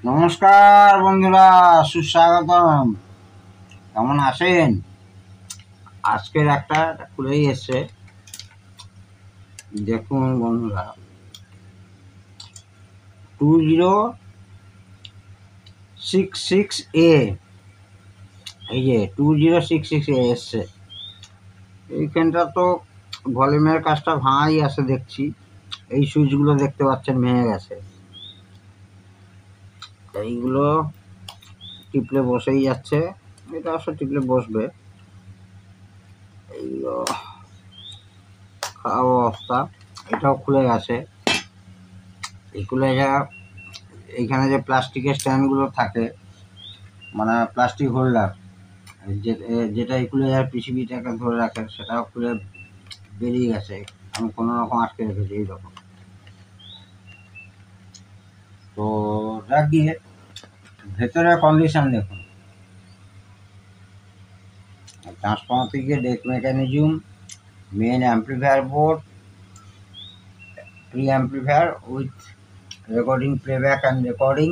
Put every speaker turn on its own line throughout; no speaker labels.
নমস্কার বন্ধুরা, সুস্বাগতম। কেমন আছেন? আজকের একটা খুলেই এসছে, দেখুন বন্ধুরা, 2066A, এই যে 2066A এসছে। এইখানটা তো ভলিউমের কাজটা ভাঙাই আছে দেখছি। এই সুইচগুলো দেখতে পাচ্ছেন ভেঙে গেছে। এইগুলো টিপলে বসেই যাচ্ছে, এটা আসলে টিপলে বসবে। এইগুলো খারাপ অবস্থা। এটাও খুলে গেছে। এগুলো এইখানে যে প্লাস্টিকের স্ট্যান্ডগুলো থাকে, মানে প্লাস্টিক হোল্ডার, যেটা ইকুলাইজার পিসিবিটাকে ধরে রাখে, সেটাও খুলে বেরিয়ে গেছে। আমি কোনো রকম আটকে রেখেছি এইরকম। তো দেখ গিয়ে ভেতরের কন্ডিশন দেখুন। ট্রান্সফর্মার থেকে deck mechanism, main amplifier board, pre amplifier with recording, playback and recording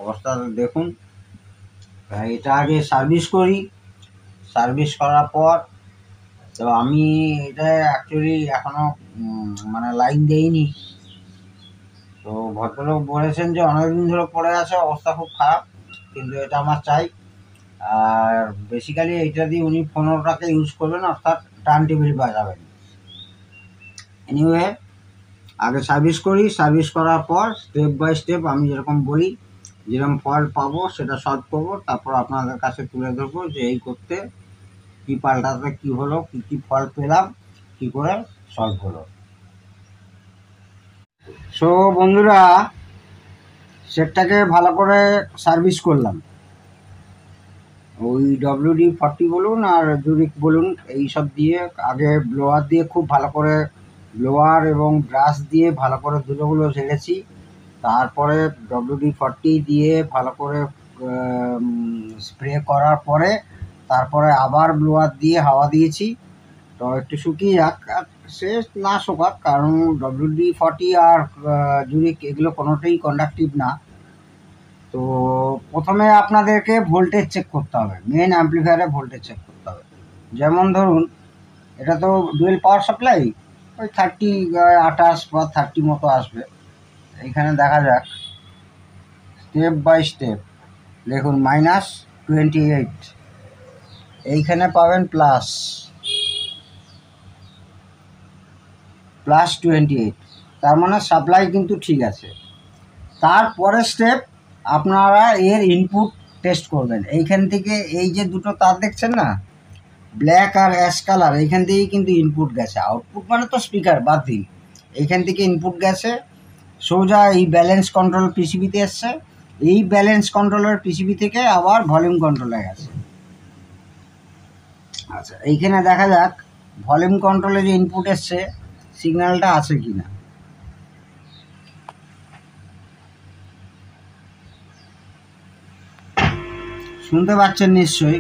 অবস্থা দেখুন। এটা আগে সার্ভিস করি। সার্ভিস করার পর তো আমি এটা অ্যাকচুয়ালি এখনো মানে লাইন দেইনি। তো ভদ্রলোক বলেছেন যে অনেকদিন ধরে পড়ে আছে, অবস্থা খুব খারাপ, কিন্তু এটা আমার চাই। আর বেসিক্যালি এইটা দিয়ে উনি 15টাকে ইউজ করবেন, অর্থাৎ টার্ন টেবিল বাজাবেন। এনিওয়ে, আগে সার্ভিস করি। সার্ভিস করার পর স্টেপ বাই স্টেপ আমি যেরকম বলি, যেরকম ফল্ট পাবো সেটা সলভ করবো, তারপর আপনাদের কাছে তুলে ধরবো যে এই করতে কী পাল্টাতে কী হলো, কী কী ফল্ট পেলাম, কী করে সলভ হলো। সো বন্ধুরা, সেটটাকে ভালো করে সার্ভিস করলাম। ওই WD-40 বলুন আর জুরিক বলুন, এইসব দিয়ে আগে ব্লোয়ার দিয়ে খুব ভালো করে, ব্লোয়ার এবং ব্রাশ দিয়ে ভালো করে ধুলোগুলো ঝেড়েছি। তারপরে WD-40 দিয়ে ভালো করে স্প্রে করার পরে তারপরে আবার ব্লোয়ার দিয়ে হাওয়া দিয়েছি। তো একটু শুকিয়ে যাক, সে না শোকাক, কারণ WD-40 আর জুরিক এগুলো কোনোটাই কন্ডাক্টিভ না। তো প্রথমে আপনাদেরকে ভোল্টেজ চেক করতে হবে, মেন অ্যাম্প্লিফায়ারে ভোল্টেজ চেক করতে হবে। যেমন ধরুন, এটা তো ডুয়েল পাওয়ার সাপ্লাই, ওই 28 বা 30 মতো আসবে। এইখানে দেখা যাক স্টেপ বাই স্টেপ। দেখুন -28, এইখানে পাবেন +28, তার মানে সাপ্লাই কিন্তু ঠিক আছে। তারপরে স্টেপ, আপনারা এর ইনপুট টেস্ট করবেন। এইখান থেকে এই যে দুটো তার দেখছেন না, ব্ল্যাক আর অ্যাশ কালার, এইখান থেকেই কিন্তু ইনপুট গেছে। আউটপুট মানে তো স্পিকার বাদ দিন, এইখান থেকে ইনপুট গেছে সোজা এই ব্যালেন্স কন্ট্রোল পিসিবিতে এসছে। এই ব্যালেন্স কন্ট্রোলের পিসিবি থেকে আবার ভলিউম কন্ট্রোলে গেছে। আচ্ছা, এইখানে দেখা যাক ভলিউম কন্ট্রোলে যে ইনপুট এসছে সিগন্যালটা আছে কি না। শুনতে পাচ্ছেন নিশ্চয়ই,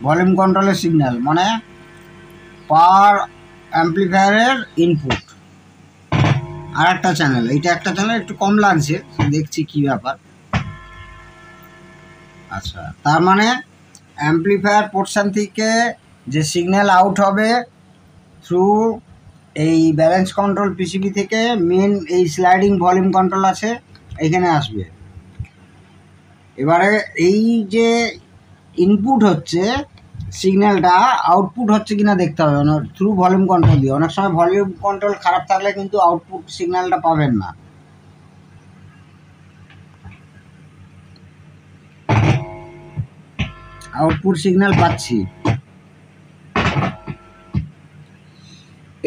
ভলিউম কন্ট্রোলের সিগন্যাল মানে পাওয়ার অ্যাম্প্লিফায়ারের ইনপুট। আর একটা চ্যানেল, এইটা একটা চ্যানেল একটু কম লাগছে, দেখছি কি ব্যাপার। আচ্ছা, তার মানে অ্যাম্প্লিফায়ার পোর্শন থেকে যে সিগন্যাল আউট হবে থ্রু এই ব্যালেন্স কন্ট্রোল পিসিবি থেকে মেন এই স্লাইডিং ভলিউম কন্ট্রোল আছে, এইখানে আসবে। এবারে এই যে ইনপুট হচ্ছে সিগন্যালটা আউটপুট হচ্ছে কিনা দেখতে হবে থ্রু ভলিউম কন্ট্রোল দিয়ে। অনেক সময় ভলিউম কন্ট্রোল খারাপ থাকলে কিন্তু আউটপুট সিগন্যালটা পাবেন না। আউটপুট সিগন্যাল পাচ্ছি।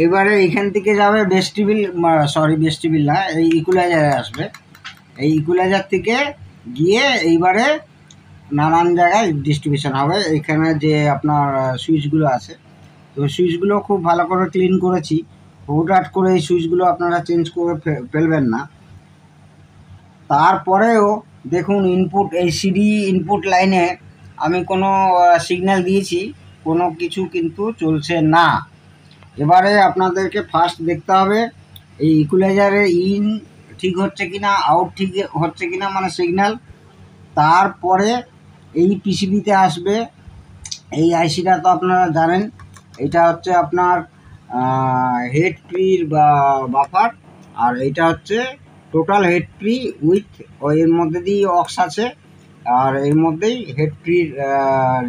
এবারে এখান থেকে যাবে ভেস্টিবিল, ভেস্টিবিল না, এই ইকুয়ালাইজারে আসবে। এই ইকুয়ালাইজার থেকে গিয়ে এইবারে নানান জায়গায় ডিস্ট্রিবিউশন হবে। এইখানে যে আপনার সুইচগুলো আছে, তো সুইচগুলো খুব ভালো করে ক্লিন করেছি। হুটহাট করে এই সুইচগুলো আপনারা চেঞ্জ করে ফেলবেন না। তারপরেও দেখুন ইনপুট, এই সিডি ইনপুট লাইনে আমি কোনো সিগন্যাল দিয়েছি, কোনো কিছু কিন্তু চলছে না। এবারে আপনাদেরকে ফার্স্ট দেখতে হবে এই ইকুয়ালাইজারে ঠিক হচ্ছে কি না, আউট ঠিক হচ্ছে কি না মানে সিগন্যাল। তারপরে এই পিসিবিতে আসবে। এই আইসিটা তো আপনারা জানেন, এটা হচ্ছে আপনার হেড ফ্রির বা বাফার, আর এইটা হচ্ছে টোটাল হেড ফ্রি উইথ এর মধ্যে দিয়ে অক্স আছে, আর এর মধ্যেই হেড ফ্রির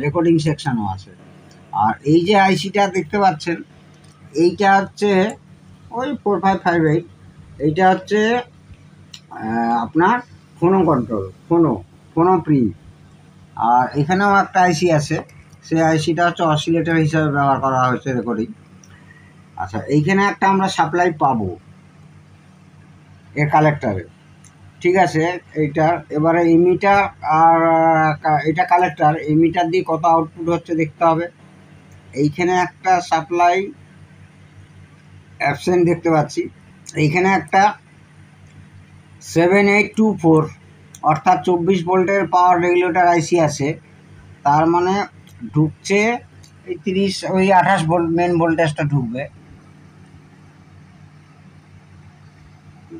রেকর্ডিং সেকশনও আছে। আর এই যে আইসিটা দেখতে পাচ্ছেন, এইটা হচ্ছে ওই 4558, এইটা হচ্ছে আপনার ফোনো কন্ট্রোল, ফোনো প্রি। আর এখানেও একটা আইসি আছে, সেই আইসিটা হচ্ছে অসিলেটর হিসাবে ব্যবহার করা হয়েছে রেকর্ডিং। আচ্ছা, এইখানে একটা আমরা সাপ্লাই পাবো এর কালেক্টারে, ঠিক আছে। এইটার এবারে ইমিটার আর এটা কালেক্টার, ইমিটার দিয়ে কত আউটপুট হচ্ছে দেখতে হবে। এইখানে একটা সাপ্লাই অ্যাবসেন্ট দেখতে পাচ্ছি। এইখানে একটা 7824 অর্থাৎ 24 ভোল্টের পাওয়ার রেগুলেটর আইসি আছে। তার মানে ঢুকছে এই 28 ভোল্ট, মেন ভোল্টেজটা ঢুকবে।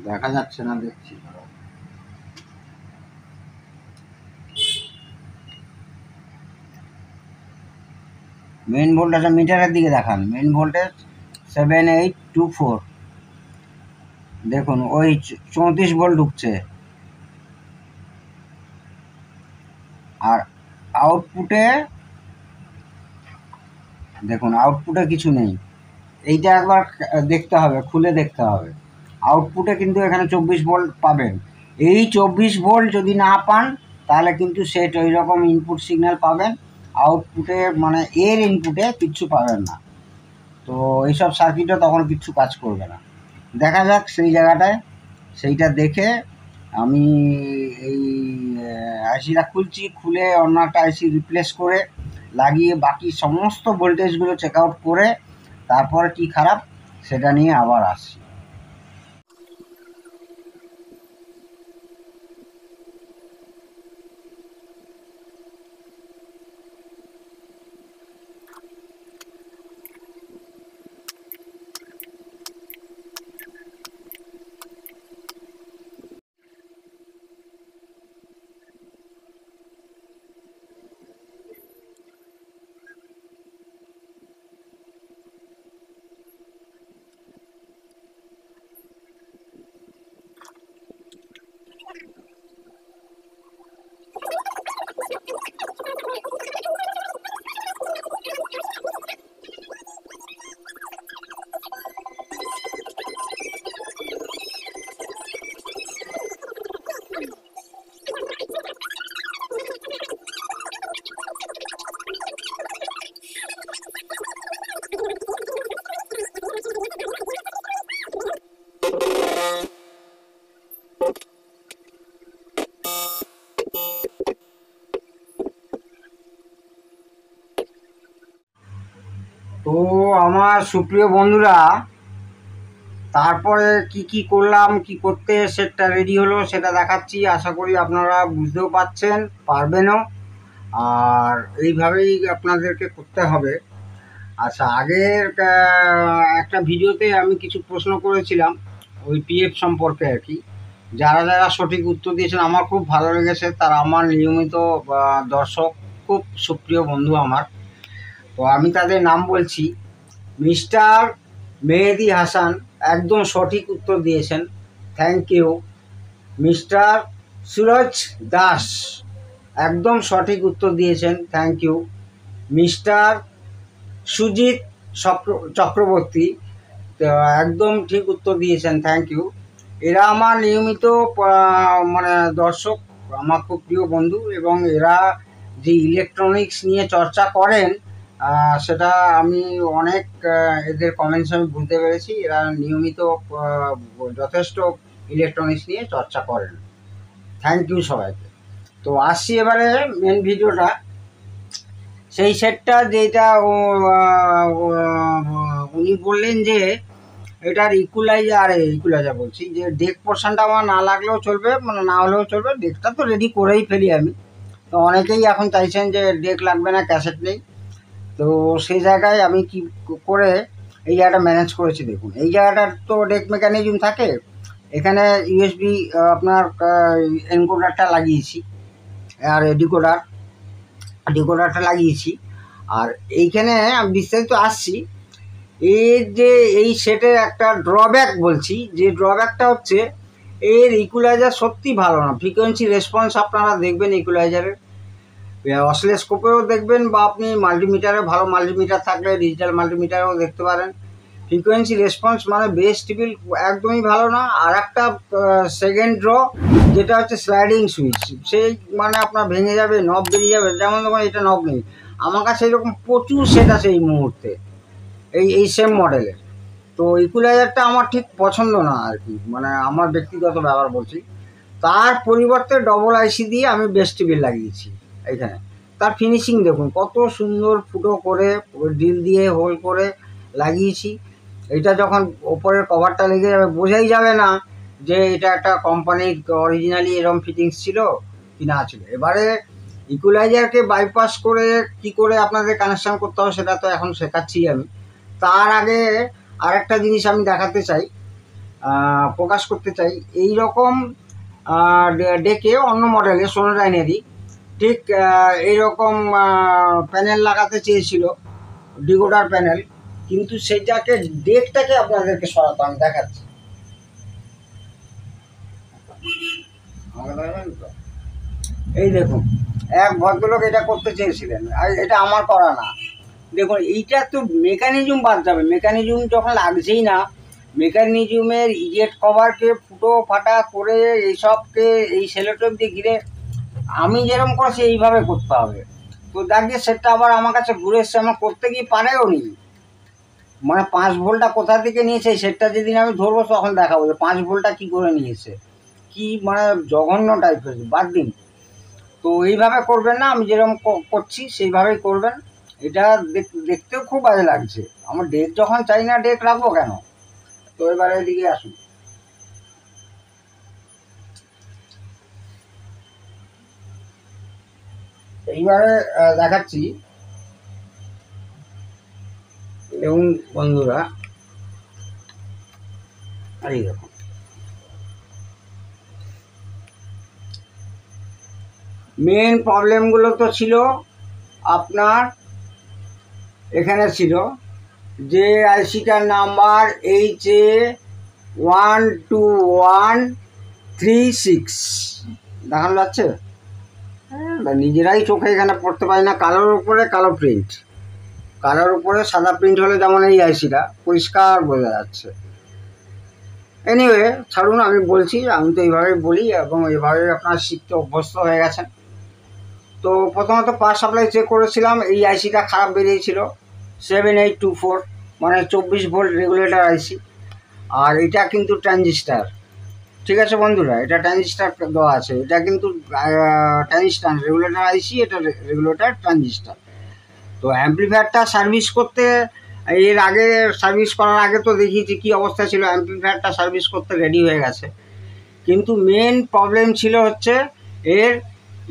দেখা যাচ্ছে না, দেখছি। মেন ভোল্টেজ মিটারের দিকে দেখান, মেন ভোল্টেজ 7824, দেখুন ওই 34 ভোল্ট ঢুকছে। আর আউটপুটে দেখুন, আউটপুটে কিছু নেই। এইটা একবার দেখতে হবে, খুলে দেখতে হবে। আউটপুটে কিন্তু এখানে 24 ভোল্ট পাবেন। এই 24 ভোল্ট যদি না পান তাহলে কিন্তু সেট ওই রকম ইনপুট সিগন্যাল পাবেন, আউটপুটে মানে এর ইনপুটে কিচ্ছু পাবেন না। তো এইসব সার্কিটও তখন কিচ্ছু কাজ করবে না। দেখা যাক সেই জায়গাটায়, সেইটা দেখে আমি এই আইসিটা খুলছি, খুলে অন্য একটা আইসি রিপ্লেস করে লাগিয়ে বাকি সমস্ত ভোল্টেজগুলো চেক আউট করে তারপরে কি খারাপ সেটা নিয়ে আবার আসছি। তো আমার সুপ্রিয় বন্ধুরা, তারপরে কি কি করলাম, কি করতে সেটটা রেডি হলো সেটা দেখাচ্ছি। আশা করি আপনারা বুঝতেও পারবেনও। আর এইভাবেই আপনাদেরকে করতে হবে। আচ্ছা, আগের একটা ভিডিওতে আমি কিছু প্রশ্ন করেছিলাম ওই পিএফ সম্পর্কে আর কি। যারা যারা সঠিক উত্তর দিয়েছেন আমার খুব ভালো লেগেছে, তারা আমার নিয়মিত দর্শক, খুব সুপ্রিয় বন্ধু আমার। তো আমি তাদের নাম বলছি। মিস্টার মেহেদি হাসান একদম সঠিক উত্তর দিয়েছেন, thank you. Mister Suraj Das একদম সঠিক উত্তর দিয়েছেন, thank you. Mister Sujit Chakraborty একদম ঠিক উত্তর দিয়েছেন, থ্যাংক ইউ। এরা আমার নিয়মিত মানে দর্শক, আমার খুব প্রিয় বন্ধু, এবং এরা যে ইলেকট্রনিক্স নিয়ে চর্চা করেন সেটা আমি অনেক এদের কমেন্টস আমি বুঝতে পেরেছি। এরা নিয়মিত যথেষ্ট ইলেকট্রনিক্স নিয়ে চর্চা করেন, থ্যাংক ইউ সবাইকে। তো আসছি এবারে মেন ভিডিওটা। সেই সেটটা যেটা উনি বললেন যে এটার ইকুলাইজার বলছি, যে ডেক পোর্শনটা আমার না লাগলেও চলবে, মানে না হলেও চলবে, ডেকটা তো রেডি করেই ফেলি আমি। তো অনেকেই এখন চাইছেন যে ডেক লাগবে না, ক্যাসেট নেই। তো সেই জায়গায় আমি কি করে এই জায়গাটা ম্যানেজ করেছি দেখুন। এই জায়গাটার তো ডেক মেকানিজম থাকে, এখানে ইউএসবি আপনার এনকোডারটা লাগিয়েছি, আর ডিকোডারটা লাগিয়েছি। আর এইখানে আমি বিস্তারিত আসছি। এর যে এই সেটের একটা ড্রব্যাক বলছি, যে ড্রব্যাকটা হচ্ছে এর ইকুয়ালাইজার সত্যি ভালো না। ফ্রিকোয়েন্সি রেসপন্স আপনারা দেখবেন ইকুয়ালাইজারের, অসিলোস্কোপেও দেখবেন, বা আপনি মাল্টিমিটারে, ভালো মাল্টিমিটার থাকলে ডিজিটাল মাল্টিমিটারেও দেখতে পারেন। ফ্রিকোয়েন্সি রেসপন্স মানে বেস টিপিল একদমই ভালো না। আর একটা সেকেন্ড ড্র যেটা হচ্ছে স্লাইডিং সুইচ, সেই মানে আপনার ভেঙে যাবে, নব বেরিয়ে যাবে। যেমন দেখুন এটা নব নেই, আমার কাছে এরকম প্রচুর সেট আছে এই মুহূর্তে এই সেম মডেলের। তো ইকুয়ালাইজারটা আমার ঠিক পছন্দ না আর কি, মানে আমার ব্যক্তিগত ব্যাপার বলছি। তার পরিবর্তে ডবল আইসি দিয়ে আমি বেস টিপিল লাগিয়েছি এইখানে। তার ফিনিশিং দেখুন কত সুন্দর, ফুটো করে ড্রিল দিয়ে হোল করে লাগিয়েছি। এটা যখন ওপরের কভারটা লেগে যাবে বোঝাই যাবে না যে এটা একটা কোম্পানির অরিজিনালি এরকম ফিটিংস ছিল কি না ছিল। এবারে ইকুয়ালাইজারকে বাইপাস করে কি করে আপনাদের কানেকশান করতে হবে সেটা তো এখন শেখাচ্ছি আমি। তার আগে আরেকটা জিনিস আমি দেখাতে চাই, প্রকাশ করতে চাই। এই রকম ডেকে অন্য মডেলে সোনোডাইনেরই ঠিক এইরকম প্যানেল লাগাতে চেয়েছিল, ডিকোডার প্যানেল, কিন্তু সেটাকে ডেকটাকে আপনাদেরকে সরাতে আমি দেখাচ্ছি। এই দেখুন, এক ভদ্রলোক এটা করতে চেয়েছিলেন, আর এটা আমার করা না। দেখুন এইটা তো মেকানিজম বাদ যাবে, মেকানিজম যখন লাগছেই না, মেকানিজমের ইজেট কভারকে ফুটো ফাটা করে এইসবকে এই সেলোটেপ দিয়ে ঘিরে আমি যেরকম করেছি এইভাবে করতে হবে। তো দেখবে সেটা আবার আমার কাছে ঘুরে এসছে, আমার করতে গিয়ে পারেও নি। মানে 5 ভোল্টটা কোথা থেকে নিয়েছে সেটা যেদিন আমি ধরবো তখন দেখাবো যে 5 ভোল্টটা কী করে নিয়েছে, কি মানে জঘন্য টাইপের, বাদ দিন। তো এইভাবে করবেন না, আমি যেরকম করছি সেইভাবেই করবেন। এটা দেখতেও খুব বাজে লাগছে। আমার ডেক যখন চাই না ডেক রাখবো কেন? তো এবারে এদিকে আসুন। এইবারে দেখাচ্ছি। দেখুন বন্ধুরা, এই দেখুন মেন প্রবলেমগুলো তো ছিল আপনার এখানে ছিল যে আইসিটার নাম্বার HA12136 দেখানো যাচ্ছে। নিজেরাই চোখে এখানে পড়তে পারি না, কালোর উপরে কালো প্রিন্ট, কালোর উপরে সাদা প্রিন্ট হলে যেমন এই আইসিটা পরিষ্কার বোঝা যাচ্ছে। এনিওয়ে ছাড়ুন, আমি বলছি, আমি তো এইভাবেই বলি এবং এইভাবেই আপনারা শিখতে অভ্যস্ত হয়ে গেছেন। তো প্রথমত পাওয়ার সাপ্লাই চেক করেছিলাম, এই আইসিটা খারাপ বেরিয়েছিল 7824, মানে 24 ভোল্ট রেগুলেটর আইসি। আর এটা কিন্তু ট্রানজিস্টার, ঠিক আছে বন্ধুরা, এটা ট্রানজিস্টার দেওয়া আছে, এটা কিন্তু ট্রানজিস্টার রেগুলেটর আইসি, এটা রেগুলেটর ট্রানজিস্টার। তো অ্যাম্পলিফায়ারটা সার্ভিস করতে, এর আগে সার্ভিস করার আগে তো দেখিয়েছি কী অবস্থা ছিল, অ্যাম্পলিফায়ারটা সার্ভিস করতে রেডি হয়ে গেছে। কিন্তু মেন প্রবলেম ছিল হচ্ছে এর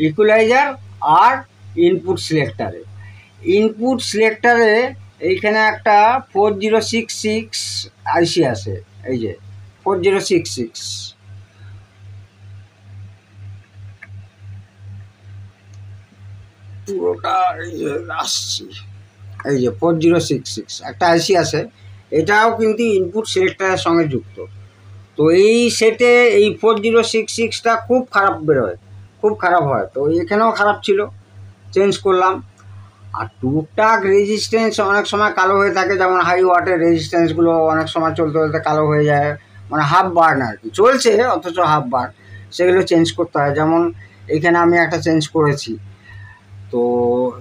ইকুয়ালাইজার আর ইনপুট সিলেক্টারে এইখানে একটা 4066 আইসি আছে, এই যে 4066, পুরোটা এই যে আসছি, এই যে 4066 একটা আইসি আছে, এটাও কিন্তু ইনপুট সিলেক্টারের সঙ্গে যুক্ত। তো এই সেটে এই 4066টা খুব খারাপ বেরোয়, খুব খারাপ হয়। তো এখানেও খারাপ ছিল, চেঞ্জ করলাম। আর টুকটাক রেজিস্ট্যান্স অনেক সময় কালো হয়ে থাকে, যেমন হাই ওয়াটের রেজিস্ট্যান্সগুলো অনেক সময় চলতে চলতে কালো হয়ে যায়, মানে হাফ বার্ন আর কি, চলছে অথচ হাফ বার্ন, সেগুলো চেঞ্জ করতে হয়। যেমন এখানে আমি একটা চেঞ্জ করেছি, তো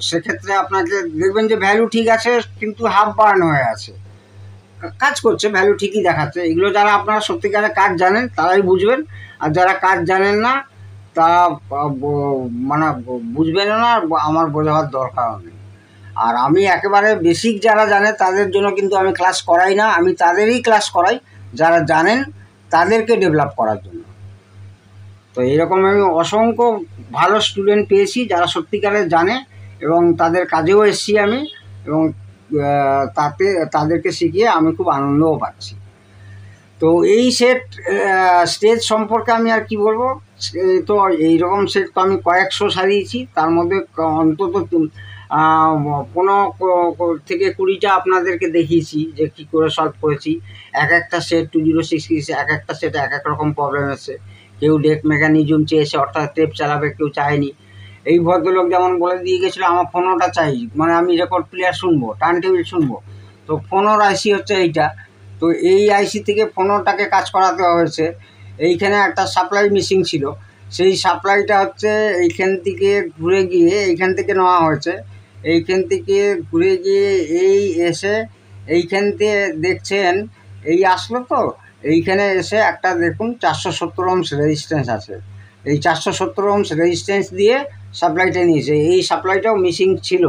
সেক্ষেত্রে আপনাকে দেখবেন যে ভ্যালু ঠিক আছে কিন্তু হাফ বার্ন হয়ে আছে, কাজ করছে, ভ্যালু ঠিকই দেখাচ্ছে। এগুলো যারা আপনারা সত্যিকারের কাজ জানেন তারাই বুঝবেন, আর যারা কাজ জানেন না তারা মানে বুঝবেন না, আমার বোঝাবার দরকারও নেই। আর আমি একেবারে বেসিক যারা জানে তাদের জন্য কিন্তু আমি ক্লাস করাই না, আমি তাদেরই ক্লাস করাই যারা জানেন, তাদেরকে ডেভেলপ করার জন্য। তো এইরকম আমি অসংখ্য ভালো স্টুডেন্ট পেয়েছি যারা সত্যিকারের জানে, এবং তাদের কাজেও এসেছি আমি, এবং তাদেরকে শিখিয়ে আমি খুব আনন্দও পাচ্ছি। তো এই সেট স্টেজ সম্পর্কে আমি আর কি বলবো। তো এইরকম সেট তো আমি কয়েকশো সারিয়েছি, তার মধ্যে অন্তত 15 থেকে 20টা আপনাদেরকে দেখিয়েছি যে কী করে সলভ করেছি। এক একটা সেট 2066, এক একটা সেটে এক এক রকম প্রবলেম এসেছে। কেউ ডেক মেকানিজম চেয়েছে, অর্থাৎ টেপ চালাবে, কেউ চায়নি। এই ভদ্রলোক যেমন বলে দিয়ে গেছিলো আমার ফোনোটা চাই, মানে আমি রেকর্ড প্লেয়ার শুনবো, টার্ন টেবিল শুনবো। তো ফোনোর আইসি হচ্ছে এইটা। তো এই আইসি থেকে ফোনোটাকে কাজ করাতে হয়েছে। এইখানে একটা সাপ্লাই মিসিং ছিল, সেই সাপ্লাইটা হচ্ছে এইখান থেকে ঘুরে গিয়ে এইখান থেকে নেওয়া হয়েছে। এইখান থেকে ঘুরে গিয়ে এই এসে এইখান থেকে দেখছেন এই আসলো। তো এইখানে এসে একটা দেখুন 470 ohms রেজিস্ট্যান্স আছে। এই 470 ohms রেজিস্ট্যান্স দিয়ে সাপ্লাইটা নিয়েছে। এই সাপ্লাইটাও মিসিং ছিল,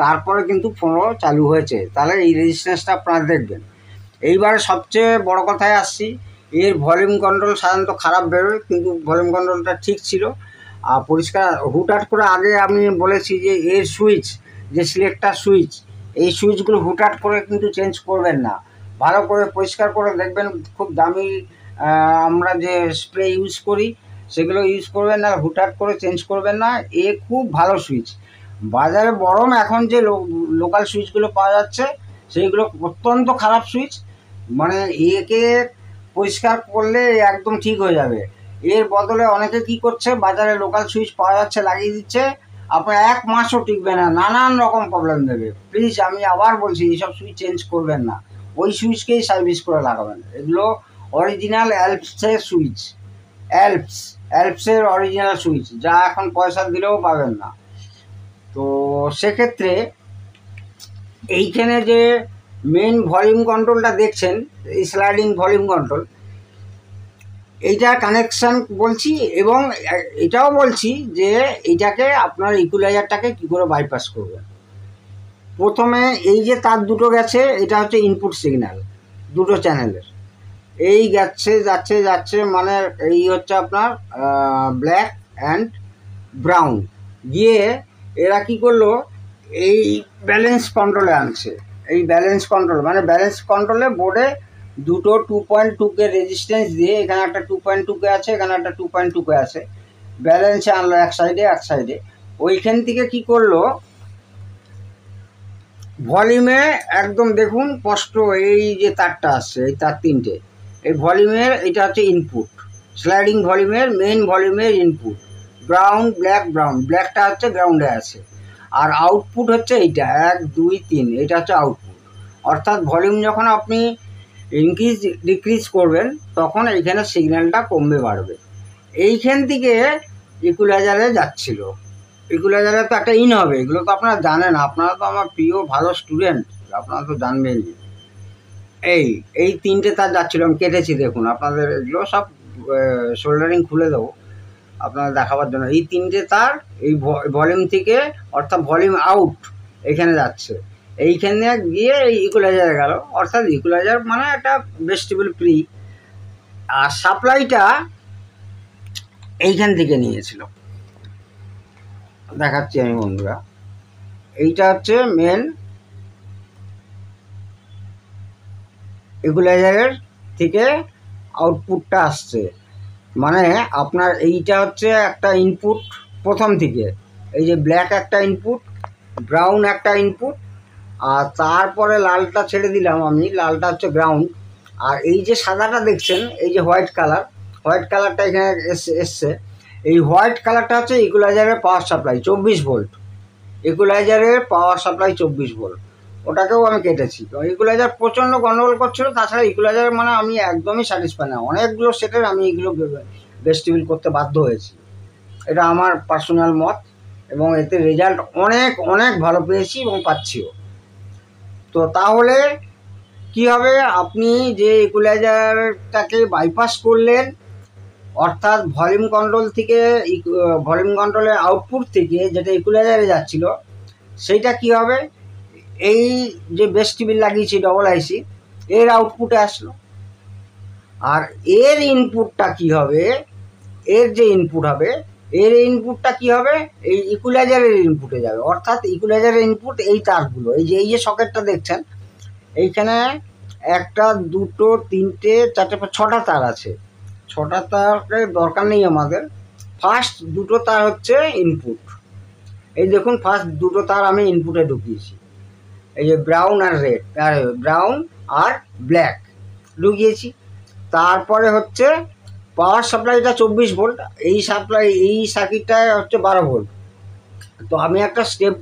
তারপরে কিন্তু ফোনও চালু হয়েছে। তাহলে এই রেজিস্ট্যান্সটা আপনারা দেখবেন। এইবারে সবচেয়ে বড় কথায় আসছি, এর ভলিউম কন্ট্রোল সাধারণত খারাপ বেরোয়, কিন্তু ভলিউম কন্ট্রোলটা ঠিক ছিল আর পরিষ্কার। হুটহাট করে আগে আমি বলেছি যে এর সুইচ, যে সিলেক্টার সুইচ, এই সুইচগুলো হুটহাট করে কিন্তু চেঞ্জ করবেন না। ভালো করে পরিষ্কার করে দেখবেন। খুব দামি আমরা যে স্প্রে ইউজ করি সেগুলো ইউজ করবেন না, হুটহাট করে চেঞ্জ করবেন না। এ খুব ভালো সুইচ। বাজারে বরং এখন যে লোকাল সুইচগুলো পাওয়া যাচ্ছে সেইগুলো অত্যন্ত খারাপ সুইচ। মানে একে পরিষ্কার করলে একদম ঠিক হয়ে যাবে। এর বদলে অনেকে কি করছে, বাজারে লোকাল সুইচ পাওয়া যাচ্ছে, লাগিয়ে দিচ্ছে, আপনার 1 মাসও টিকবে না, নানান রকম প্রবলেম দেবে। প্লিজ আমি আবার বলছি, এইসব সুইচ চেঞ্জ করবেন না, ওই সুইচকেই সার্ভিস করে লাগাবেন। এগুলো অরিজিনাল অ্যালপসের সুইচ, অ্যালপসের অরিজিনাল সুইচ, যা এখন পয়সা দিলেও পাবেন না। তো সেক্ষেত্রে এইখানে যে মেন ভলিউম কন্ট্রোলটা দেখছেন, এই স্লাইডিং ভলিউম কন্ট্রোল, এইটা কানেকশান বলছি, এবং এটাও বলছি যে এইটাকে আপনার ইকুয়ালাইজারটাকে কী করে বাইপাস করবেন। প্রথমে এই যে তার দুটো গেছে, এটা হচ্ছে ইনপুট সিগন্যাল দুটো চ্যানেলের। এই যাচ্ছে যাচ্ছে যাচ্ছে, মানে এই হচ্ছে আপনার ব্ল্যাক অ্যান্ড ব্রাউন। গিয়ে এরা কি করলো, এই ব্যালেন্স কন্ট্রোলে আনছে। এই ব্যালেন্স কন্ট্রোল মানে ব্যালেন্স কন্ট্রোলে বোর্ডে দুটো 2.2K রেজিস্ট্যান্স দিয়ে, এখানে একটা 2.2K আছে, এখানে একটা 2.2K আছে, ব্যালেন্সে আনলো এক সাইডে এক সাইডে। ওইখান থেকে কি করলো, ভলিউমে একদম দেখুন স্পষ্ট এই যে তারটা আসছে, এই তার তিনটে, এই ভলিউমের এটা হচ্ছে ইনপুট, স্লাইডিং ভলিউমের মেইন ভলিউমের ইনপুট। ব্রাউন ব্ল্যাক, ব্রাউন ব্ল্যাকটা হচ্ছে গ্রাউন্ডে আছে, আর আউটপুট হচ্ছে এইটা 1 2 3, এটা হচ্ছে আউটপুট। অর্থাৎ ভলিউম যখন আপনি ইনক্রিজ ডিক্রিজ করবেন তখন এইখানে সিগন্যালটা কমবে বাড়বে। এইখান থেকে ইকুয়ালাইজারে যাচ্ছিল। ইকুয়ালাইজারে তো একটা ইন হবে, এগুলো তো আপনারা জানেন, আপনারা তো আমার প্রিয় ভালো স্টুডেন্ট, আপনারা তো জানবেনই। এই তিনটে তার যাচ্ছিল, আমি কেটেছি দেখুন, আপনাদের এগুলো সব শোল্ডারিং খুলে দেবো আপনারা দেখাবার জন্য। এই তিনটে তার এই ভলিউম থেকে, অর্থাৎ ভলিউম আউট এখানে যাচ্ছে, এইখানে গিয়ে এই ইকুয়ালাইজারে গেল। অর্থাৎ ইকুয়ালাইজার মানে একটা ভেস্টিবল প্রি, আর সাপ্লাইটা এইখান থেকে নিয়েছিল। দেখাচ্ছি আমি বন্ধুরা, এইটা হচ্ছে মেন ইকুয়ালাইজারের থেকে আউটপুটটা আসছে। মানে আপনার এইটা হচ্ছে একটা ইনপুট প্রথম থেকে, এই যে ব্ল্যাক একটা ইনপুট, ব্রাউন একটা ইনপুট, আর তারপরে লালটা ছেড়ে দিলাম আমি, লালটা হচ্ছে গ্রাউন্ড। আর এই যে সাদাটা দেখছেন, এই যে হোয়াইট কালার, হোয়াইট কালারটা এখানে এসছে, এই হোয়াইট কালারটা হচ্ছে ইকুয়ালাইজারের পাওয়ার সাপ্লাই 24 ভোল্ট। ইকুয়ালাইজারের পাওয়ার সাপ্লাই 24 ভোল্ট, ওটাকেও আমি কেটেছি। তো ইকুয়ালাইজার প্রচণ্ড গন্ডগোল করছিল। তাছাড়া ইকুয়ালাইজার মানে আমি একদমই স্যাটিসফাই না, অনেকগুলো সেটের আমি এগুলো ভেস্টিবল করতে বাধ্য হয়েছি। এটা আমার পার্সোনাল মত, এবং এতে রেজাল্ট অনেক অনেক ভালো পেয়েছি এবং পাচ্ছিও। তো তাহলে কি হবে, আপনি যে ইকুয়ালাইজারটাকে বাইপাস করলেন, অর্থাৎ ভলিউম কন্ট্রোল থেকে, ভলিউম কন্ট্রোলের আউটপুট থেকে যেটা ইকুয়ালাইজারে যাচ্ছিল, সেইটা কি হবে, এই যে ভেস্টিবল লাগিয়েছি ডবল আইসি, এর আউটপুটে আসলো। আর এর ইনপুটটা কি হবে, এর যে ইনপুট হবে, এর ইনপুটটা কি হবে, এই ইকুয়ালাইজারের ইনপুটে যাবে। অর্থাৎ ইকুয়ালাইজারের ইনপুট এই তারগুলো, এই যে সকেটটা দেখছেন, এইখানে একটা, দুটো, তিনটে, চারটে, ছটা তার আছে। ছটা তারের দরকার নেই আমাদের। ফার্স্ট দুটো তার হচ্ছে ইনপুট। এই দেখুন ফার্স্ট দুটো তার আমি ইনপুটে ঢুকিয়েছি, এই যে ব্রাউন আর রেড, ব্রাউন আর ব্ল্যাক ঢুকিয়েছি। তারপরে হচ্ছে পাওয়ার সাপ্লাইটা 24 ভোল্ট, এই সাপ্লাই এই সার্কিটটায় হচ্ছে 12 ভোল্ট। তো আমি একটা স্টেপ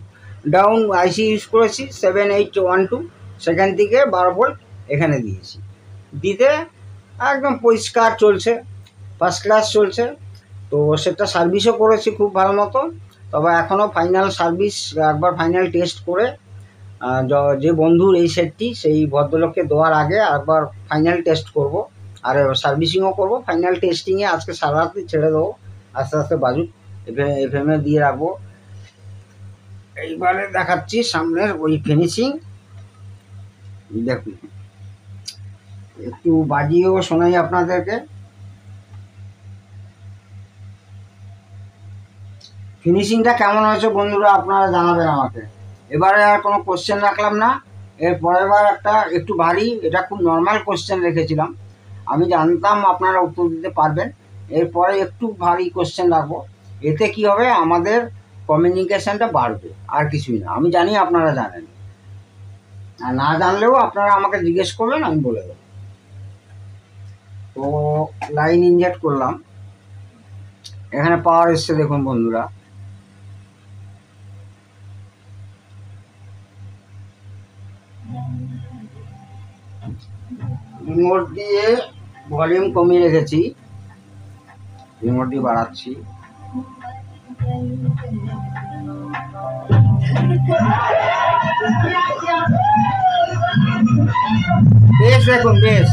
ডাউন আইসি ইউজ করেছি 7812, সেখান থেকে 12 ভোল্ট এখানে দিয়েছি। দিতে একদম পরিষ্কার চলছে, ফার্স্ট ক্লাস চলছে। তো সেটা সার্ভিসও করেছি খুব ভালো মতো। তবে এখনও ফাইনাল সার্ভিস, একবার ফাইনাল টেস্ট করে যে বন্ধুর এই সেটটি, সেই ভদ্রলোককে দেওয়ার আগে একবার ফাইনাল টেস্ট করব, আর সার্ভিসিংও করব। ফাইনাল টেস্টিংয়ে আজকে সারা রাত্রি ছেড়ে দেবো, আস্তে আস্তে বাজুক, এফএমে দিয়ে রাখবো। এইবারে দেখাচ্ছি সামনের ওই ফিনিশিং। দেখুন একটু বাজিয়েও শোনাই আপনাদেরকে। ফিনিশিংটা কেমন হয়েছে বন্ধুরা আপনারা জানাবেন আমাকে। এবারে আর কোনো কোশ্চেন রাখলাম না। এর পরের বার একটা একটু ভারী, এটা খুব নর্মাল কোশ্চেন রেখেছিলাম, আমি জানতাম আপনারা উত্তর দিতে পারবেন। এরপরে একটু ভারী কোশ্চেন রাখবো। এতে কি হবে, আমাদের কমিউনিকেশনটা বাড়বে, আর কিছুই না। আমি জানি আপনারা জানেন, আর না জানলেও আপনারা আমাকে জিজ্ঞেস করবেন, আমি বলে দেবো। তো লাইন ইনজেক্ট করলাম, এখানে পাওয়ার এসছে দেখুন বন্ধুরা। রিমোট দিয়ে ভলিউম কমিয়ে রেখেছি, রিমোট দিয়ে বাড়াচ্ছি। বেশ দেখুন, বেশ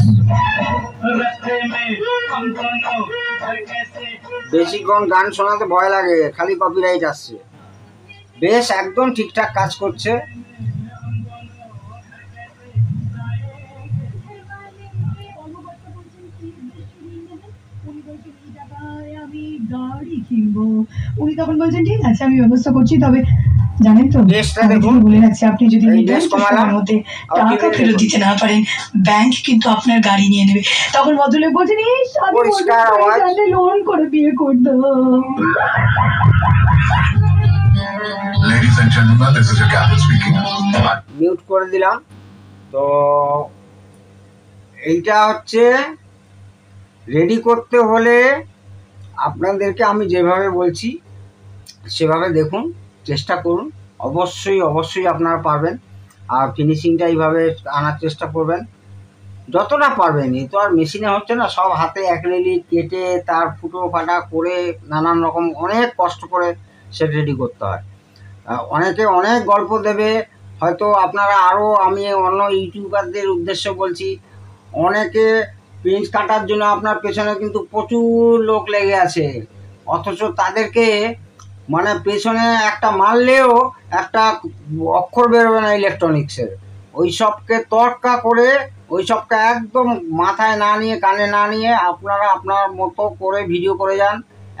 বেশিক্ষণ গান শোনাতে ভয় লাগে, খালি কপিরাইট আসছে। বেশ একদম ঠিকঠাক কাজ করছে।
উনি তখন বলছেন ঠিক আছে আমি ব্যবস্থা করছি, তবে জানেন তো বলে রাখছি আপনি যদি মধ্যে টাকা ফেরত দিতে না পারেন ব্যাংক কিন্তু আপনার গাড়ি নিয়ে নেবে। তখন ভদ্রলোক বলছেন লোন করে বিয়ে করতো।
মিউট করে দিলাম। তো এইটা হচ্ছে রেডি করতে হলে আপনাদেরকে আমি যেভাবে বলছি সেভাবে দেখুন, চেষ্টা করুন, অবশ্যই অবশ্যই আপনারা পারবেন। আর ফিনিশিংটা এইভাবে আনার চেষ্টা করবেন যতটা পারবেন। এই তো আর মেশিনে হচ্ছে না, সব হাতে অ্যাক্রিলিক কেটে তার ফুটো ফাটা করে নানান রকম অনেক কষ্ট করে সেট রেডি করতে হয়। অনেকে অনেক গল্প দেবে, হয়তো আপনারা আরও, আমি অন্য ইউটিউবারদের উদ্দেশ্যে বলছি, অনেকে পেন্স কাটার জন্য আপনার পেছনে কিন্তু প্রচুর লোক লেগে আছে, অথচ তাদেরকে মানে পেছনে একটা মারলেও একটা অক্ষর বেরোবে না ইলেকট্রনিক্সের। ওই সবকে তর্কা করে, ওই সবকে একদম মাথায় না নিয়ে, কানে না নিয়ে আপনারা আপনার মতো করে ভিডিও করে যান,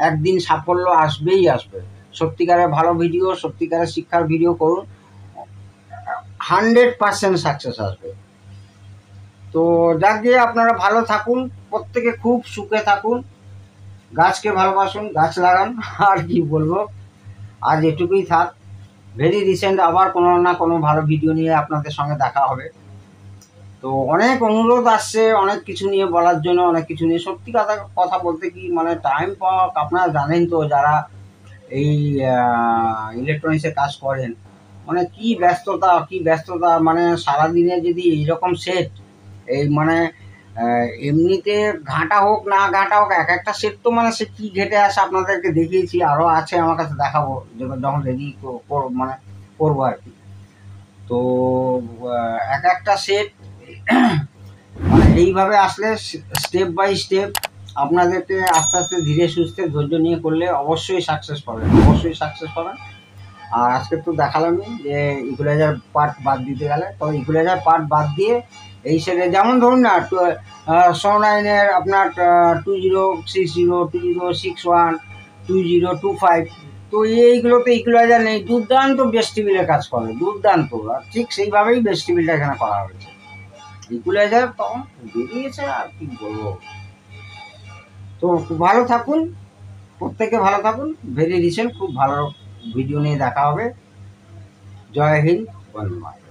একদিন সাফল্য আসবেই আসবে। সত্যিকারের ভালো ভিডিও, সত্যিকারের শিক্ষার ভিডিও করুন, 100% সাকসেস আসবে। তো যাক গিয়ে আপনারা ভালো থাকুন, প্রত্যেকে খুব সুখে থাকুন, গাছকে ভালোবাসুন, গাছ লাগান, আর কি বলবো, আজ এটুকুই থাক। ভেরি রিসেন্ট আবার কোনো না কোনো ভালো ভিডিও নিয়ে আপনাদের সঙ্গে দেখা হবে। তো অনেক অনুরোধ আসছে অনেক কিছু নিয়ে বলার জন্য, অনেক কিছু নিয়ে। সত্যি কথা বলতে কি মানে টাইম পাওয়া, আপনারা জানেন তো যারা এই ইলেকট্রনিক্সের কাজ করেন, মানে কি ব্যস্ততা, মানে সারাদিনে যদি এইরকম সেট, এই মানে এমনিতে ঘাঁটা হোক না ঘাঁটা হোক, এক একটা সেট তো মানে সে কী ঘেটে আসে আপনাদেরকে দেখিয়েছি, আরও আছে আমার কাছে, দেখাবো যখন রেডি মানে করবো আর কি। তো এক একটা সেট মানে এইভাবে আসলে স্টেপ বাই স্টেপ আপনাদেরকে আস্তে আস্তে ধীরে সুস্থে ধৈর্য নিয়ে করলে অবশ্যই সাকসেস পাবেন, অবশ্যই সাকসেস পাবেন। আর আজকে তো দেখালামই যে ইকুয়ালাইজার পার্ট বাদ দিতে গেলে, তো ইকুয়ালাইজার পার্ট বাদ দিয়ে এই সেটে যেমন ধরুন না সোনাইনের আপনার 2060, 2061, 2025, তো এইগুলোতে ইকুয়ালাইজার নেই, দুর্দান্ত বেস্টিবিলের কাজ করে, দুর্দান্ত। আর ঠিক সেইভাবেই বেস্টিবিলটা এখানে করা হয়েছে। ইকুয়ালাইজার তখন বেরিয়েছে, আর কি বলবো। তো খুব ভালো থাকুন, প্রত্যেকে ভালো থাকুন। ভেরি রিসেন্ট খুব ভালো ভিডিও নিয়ে দেখা হবে। জয় হিন্দ, বন্দে মাতরম।